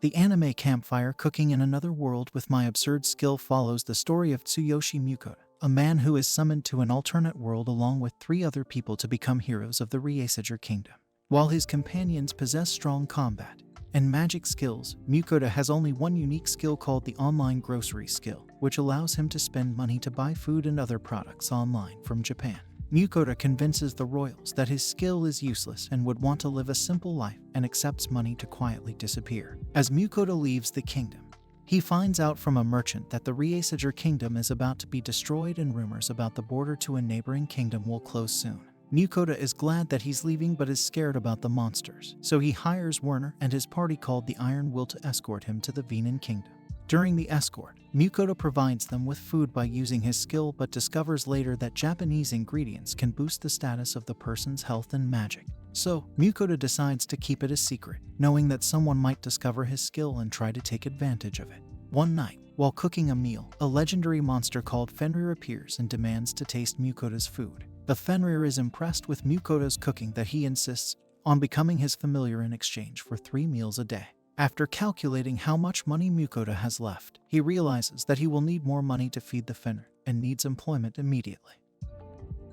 The anime campfire cooking in another world with my absurd skill follows the story of Tsuyoshi Mukohda, a man who is summoned to an alternate world along with 3 other people to become heroes of the Reijseger Kingdom. While his companions possess strong combat and magic skills, Mukohda has only one unique skill called the online grocery skill, which allows him to spend money to buy food and other products online from Japan. Mukohda convinces the royals that his skill is useless and would want to live a simple life and accepts money to quietly disappear. As Mukohda leaves the kingdom, he finds out from a merchant that the Reijseger Kingdom is about to be destroyed and rumors about the border to a neighboring kingdom will close soon. Mukohda is glad that he's leaving but is scared about the monsters, so he hires Werner and his party called the Iron Will to escort him to the Venan Kingdom. During the escort, Mukohda provides them with food by using his skill but discovers later that Japanese ingredients can boost the status of the person's health and magic. So, Mukohda decides to keep it a secret, knowing that someone might discover his skill and try to take advantage of it. One night, while cooking a meal, a legendary monster called Fenrir appears and demands to taste Mukohda's food. The Fenrir is impressed with Mukohda's cooking that he insists on becoming his familiar in exchange for 3 meals a day. After calculating how much money Mukohda has left, he realizes that he will need more money to feed the Fenrir and needs employment immediately.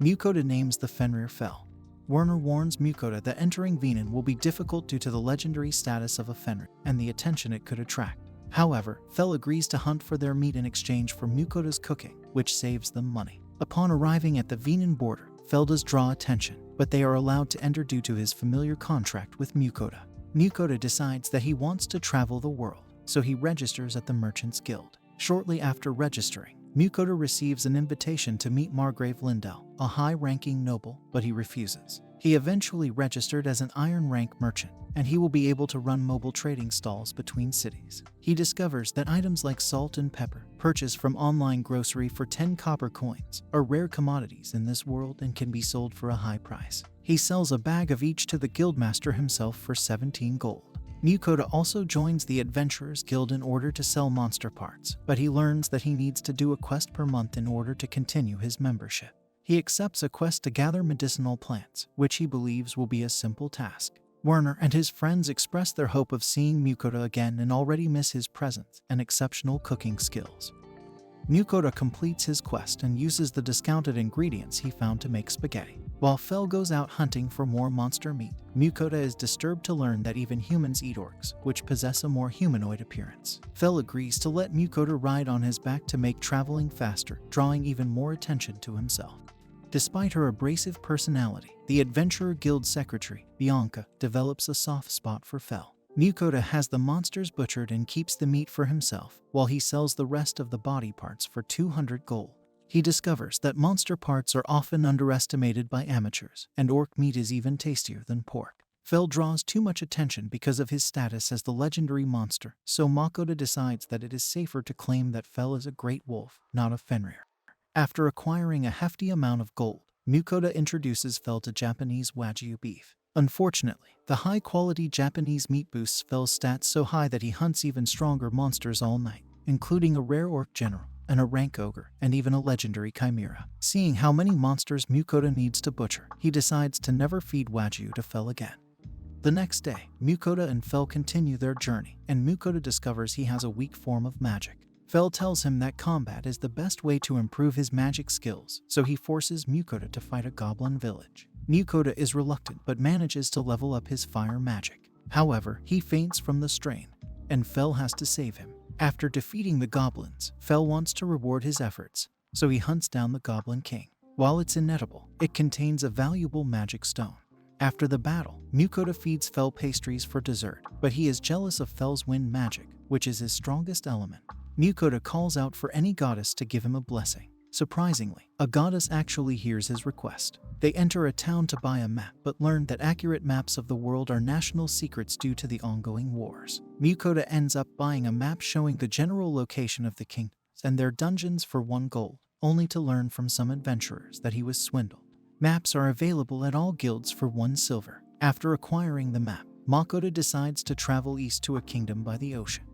Mukohda names the Fenrir Fel. Werner warns Mukohda that entering Venan will be difficult due to the legendary status of a Fenrir and the attention it could attract. However, Fel agrees to hunt for their meat in exchange for Mukohda's cooking, which saves them money. Upon arriving at the Venan border, Fel does draw attention, but they are allowed to enter due to his familiar contract with Mukohda. Mukohda decides that he wants to travel the world, so he registers at the Merchants Guild. Shortly after registering, Mukohda receives an invitation to meet Margrave Lindell, a high-ranking noble, but he refuses. He eventually registered as an iron rank merchant, and he will be able to run mobile trading stalls between cities. He discovers that items like salt and pepper, purchased from online grocery for 10 copper coins, are rare commodities in this world and can be sold for a high price. He sells a bag of each to the guildmaster himself for 17 gold. Mukohda also joins the Adventurers Guild in order to sell monster parts, but he learns that he needs to do a quest per month in order to continue his membership. He accepts a quest to gather medicinal plants, which he believes will be a simple task. Werner and his friends express their hope of seeing Mukohda again and already miss his presence and exceptional cooking skills. Mukohda completes his quest and uses the discounted ingredients he found to make spaghetti. While Fel goes out hunting for more monster meat, Mukohda is disturbed to learn that even humans eat orcs, which possess a more humanoid appearance. Fel agrees to let Mukohda ride on his back to make traveling faster, drawing even more attention to himself. Despite her abrasive personality, the Adventurer Guild secretary, Bianca, develops a soft spot for Fel. Mukohda has the monsters butchered and keeps the meat for himself, while he sells the rest of the body parts for 200 gold. He discovers that monster parts are often underestimated by amateurs, and orc meat is even tastier than pork. Fel draws too much attention because of his status as the legendary monster, so Mukohda decides that it is safer to claim that Fel is a great wolf, not a Fenrir. After acquiring a hefty amount of gold, Mukohda introduces Fel to Japanese Wagyu beef. Unfortunately, the high-quality Japanese meat boosts Fel's stats so high that he hunts even stronger monsters all night, including a rare orc general, and a rank ogre, and even a legendary chimera. Seeing how many monsters Mukohda needs to butcher, he decides to never feed Wagyu to Fel again. The next day, Mukohda and Fel continue their journey, and Mukohda discovers he has a weak form of magic. Fel tells him that combat is the best way to improve his magic skills, so he forces Mukohda to fight a goblin village. Mukohda is reluctant but manages to level up his fire magic. However, he faints from the strain, and Fel has to save him. After defeating the goblins, Fel wants to reward his efforts, so he hunts down the Goblin King. While it's inedible, it contains a valuable magic stone. After the battle, Mukohda feeds Fel pastries for dessert, but he is jealous of Fel's wind magic, which is his strongest element. Mukohda calls out for any goddess to give him a blessing. Surprisingly, a goddess actually hears his request. They enter a town to buy a map, but learn that accurate maps of the world are national secrets due to the ongoing wars. Mukohda ends up buying a map showing the general location of the kingdoms and their dungeons for 1 gold, only to learn from some adventurers that he was swindled. Maps are available at all guilds for 1 silver. After acquiring the map, Mukohda decides to travel east to a kingdom by the ocean.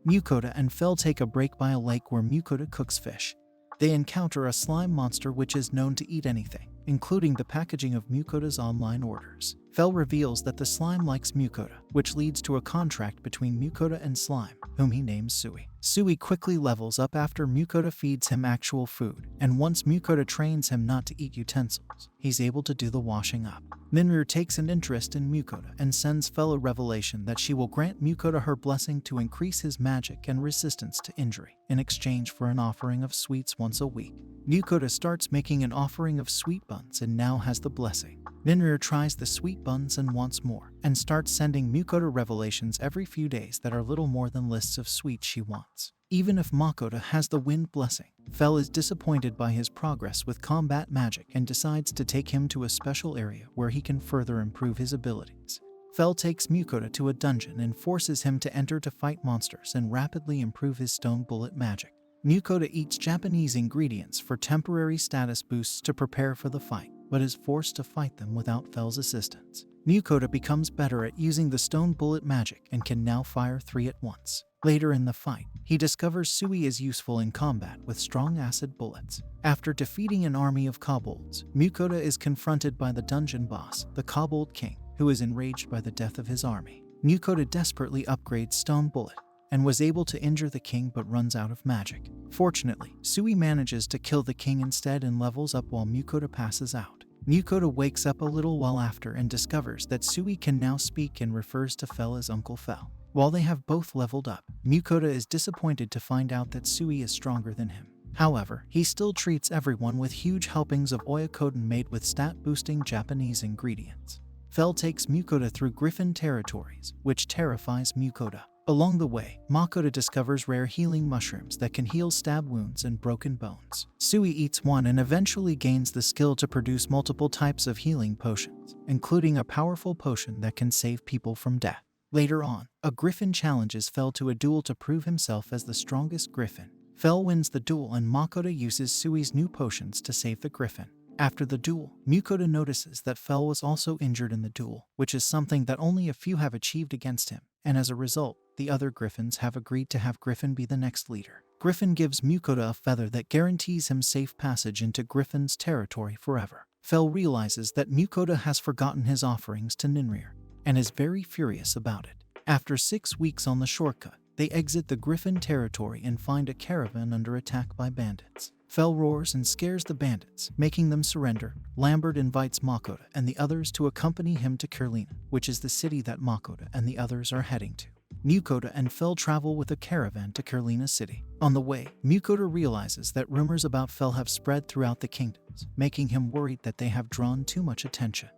Mukohda and Fel take a break by a lake where Mukohda cooks fish. They encounter a slime monster which is known to eat anything, including the packaging of Mukohda's online orders. Fel reveals that the slime likes Mukohda, which leads to a contract between Mukohda and slime, whom he names Sui. Sui quickly levels up after Mukohda feeds him actual food, and once Mukohda trains him not to eat utensils, he's able to do the washing up. Ninrir takes an interest in Mukohda and sends Fel a revelation that she will grant Mukohda her blessing to increase his magic and resistance to injury, in exchange for an offering of sweets once a week. Mukohda starts making an offering of sweet buns and now has the blessing. Ninrir tries the sweet buns and wants more, and starts sending Mukohda revelations every few days that are little more than lists of sweets she wants. Even if Makohda has the wind blessing, Fel is disappointed by his progress with combat magic and decides to take him to a special area where he can further improve his abilities. Fel takes Mukohda to a dungeon and forces him to enter to fight monsters and rapidly improve his stone bullet magic. Mukohda eats Japanese ingredients for temporary status boosts to prepare for the fight, but is forced to fight them without Fel's assistance. Mukohda becomes better at using the stone bullet magic and can now fire 3 at once. Later in the fight, he discovers Sui is useful in combat with strong acid bullets. After defeating an army of kobolds, Mukohda is confronted by the dungeon boss, the Kobold King, who is enraged by the death of his army. Mukohda desperately upgrades Stone Bullet and was able to injure the king but runs out of magic. Fortunately, Sui manages to kill the king instead and levels up while Mukohda passes out. Mukohda wakes up a little while after and discovers that Sui can now speak and refers to Fel as Uncle Fel. While they have both leveled up, Mukohda is disappointed to find out that Sui is stronger than him. However, he still treats everyone with huge helpings of oyakodon made with stat-boosting Japanese ingredients. Fel takes Mukohda through Griffin territories, which terrifies Mukohda. Along the way, Makohda discovers rare healing mushrooms that can heal stab wounds and broken bones. Sui eats one and eventually gains the skill to produce multiple types of healing potions, including a powerful potion that can save people from death. Later on, a griffin challenges Fel to a duel to prove himself as the strongest griffin. Fel wins the duel and Makohda uses Sui's new potions to save the griffin. After the duel, Mukohda notices that Fel was also injured in the duel, which is something that only a few have achieved against him, and as a result, the other griffins have agreed to have Griffin be the next leader. Griffin gives Mukohda a feather that guarantees him safe passage into Griffin's territory forever. Fel realizes that Mukohda has forgotten his offerings to Ninrir, and is very furious about it. After 6 weeks on the shortcut, they exit the Griffin territory and find a caravan under attack by bandits. Fel roars and scares the bandits, making them surrender. Lambert invites Makohda and the others to accompany him to Kerlina, which is the city that Makohda and the others are heading to. Mukohda and Fel travel with a caravan to Kerlina city. On the way, Mukohda realizes that rumors about Fel have spread throughout the kingdoms, making him worried that they have drawn too much attention.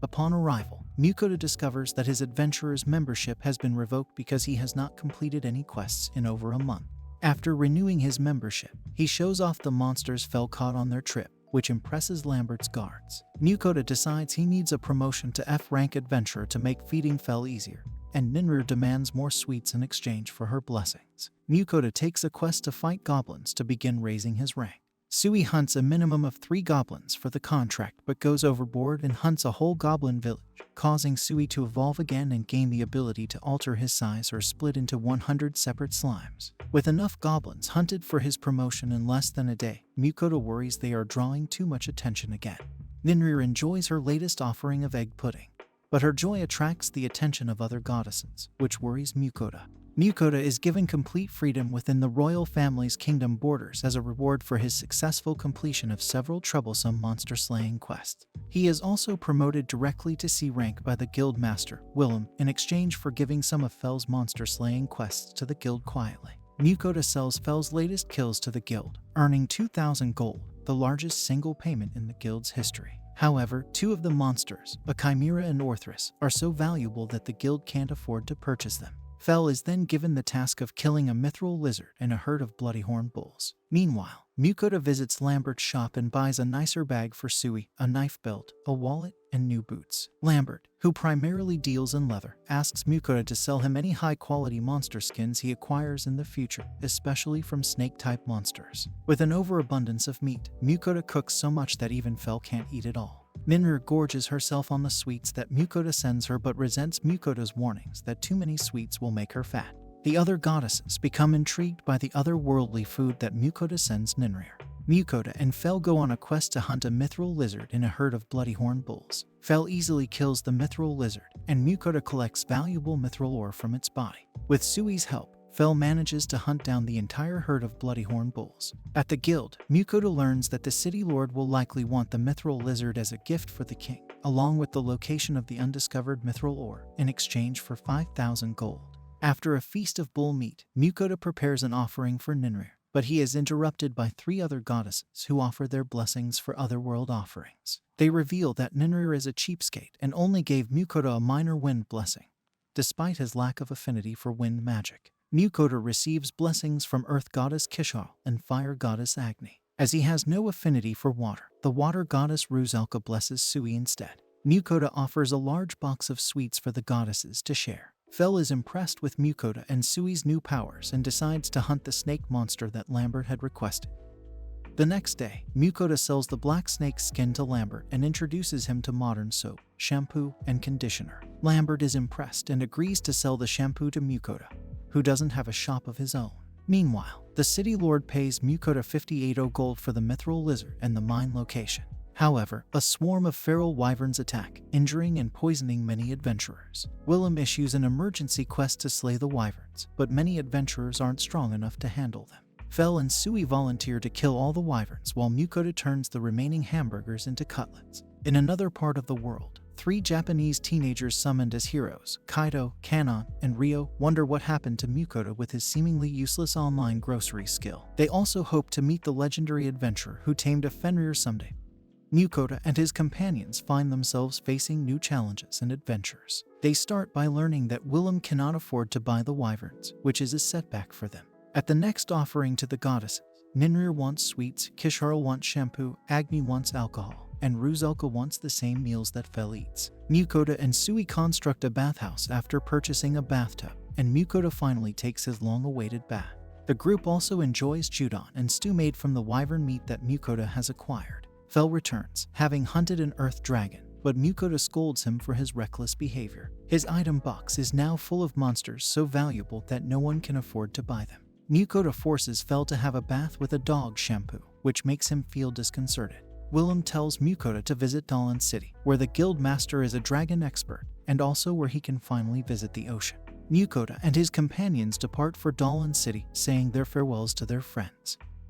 Upon arrival, Mukohda discovers that his adventurer's membership has been revoked because he has not completed any quests in over a month. After renewing his membership, he shows off the monsters Fel caught on their trip, which impresses Lambert's guards. Mukohda decides he needs a promotion to F-rank adventurer to make feeding Fel easier, and Ninrir demands more sweets in exchange for her blessings. Mukohda takes a quest to fight goblins to begin raising his rank. Sui hunts a minimum of 3 goblins for the contract but goes overboard and hunts a whole goblin village, causing Sui to evolve again and gain the ability to alter his size or split into 100 separate slimes. With enough goblins hunted for his promotion in less than a day, Mukohda worries they are drawing too much attention again. Ninrir enjoys her latest offering of egg pudding, but her joy attracts the attention of other goddesses, which worries Mukohda. Mukohda is given complete freedom within the royal family's kingdom borders as a reward for his successful completion of several troublesome monster-slaying quests. He is also promoted directly to C rank by the guild master, Willem, in exchange for giving some of Fel's monster-slaying quests to the guild quietly. Mukohda sells Fel's latest kills to the guild, earning 2,000 gold, the largest single payment in the guild's history. However, 2 of the monsters, a chimera and Orthrus, are so valuable that the guild can't afford to purchase them. Fel is then given the task of killing a mithril lizard and a herd of bloody horned bulls. Meanwhile, Mukohda visits Lambert's shop and buys a nicer bag for Sui, a knife belt, a wallet, and new boots. Lambert, who primarily deals in leather, asks Mukohda to sell him any high-quality monster skins he acquires in the future, especially from snake-type monsters. With an overabundance of meat, Mukohda cooks so much that even Fel can't eat it all. Ninrir gorges herself on the sweets that Mukohda sends her but resents Mukohda's warnings that too many sweets will make her fat. The other goddesses become intrigued by the otherworldly food that Mukohda sends Ninrir. Mukohda and Fel go on a quest to hunt a mithril lizard in a herd of bloody horn bulls. Fel easily kills the mithril lizard, and Mukohda collects valuable mithril ore from its body. With Sui's help, Fel manages to hunt down the entire herd of bloody horn bulls. At the guild, Mukohda learns that the city lord will likely want the mithril lizard as a gift for the king, along with the location of the undiscovered mithril ore, in exchange for 5,000 gold. After a feast of bull meat, Mukohda prepares an offering for Ninrir, but he is interrupted by 3 other goddesses who offer their blessings for otherworld offerings. They reveal that Ninrir is a cheapskate and only gave Mukohda a minor wind blessing, despite his lack of affinity for wind magic. Mukohda receives blessings from Earth Goddess Kishal and Fire Goddess Agni. As he has no affinity for water, the Water Goddess Rusalka blesses Sui instead. Mukohda offers a large box of sweets for the goddesses to share. Fel is impressed with Mukohda and Sui's new powers and decides to hunt the snake monster that Lambert had requested. The next day, Mukohda sells the black snake's skin to Lambert and introduces him to modern soap, shampoo, and conditioner. Lambert is impressed and agrees to sell the shampoo to Mukohda, who doesn't have a shop of his own. Meanwhile, the city lord pays Mukohda 58 gold for the mithril lizard and the mine location. However, a swarm of feral wyverns attack, injuring and poisoning many adventurers. Willem issues an emergency quest to slay the wyverns, but many adventurers aren't strong enough to handle them. Fel and Sui volunteer to kill all the wyverns while Mukohda turns the remaining hamburgers into cutlets. In another part of the world, 3 Japanese teenagers summoned as heroes, Kaido, Kanon, and Ryo, wonder what happened to Mukohda with his seemingly useless online grocery skill. They also hope to meet the legendary adventurer who tamed a Fenrir someday. Mukohda and his companions find themselves facing new challenges and adventures. They start by learning that Willem cannot afford to buy the wyverns, which is a setback for them. At the next offering to the goddesses, Ninrir wants sweets, Kishal wants shampoo, Agni wants alcohol, and Rusalka wants the same meals that Fel eats. Mukohda and Sui construct a bathhouse after purchasing a bathtub, and Mukohda finally takes his long-awaited bath. The group also enjoys judon and stew made from the wyvern meat that Mukohda has acquired. Fel returns, having hunted an earth dragon, but Mukohda scolds him for his reckless behavior. His item box is now full of monsters so valuable that no one can afford to buy them. Mukohda forces Fel to have a bath with a dog shampoo, which makes him feel disconcerted. Willem tells Mukohda to visit Dahlin City, where the guild master is a dragon expert, and also where he can finally visit the ocean. Mukohda and his companions depart for Dahlin City, saying their farewells to their friends.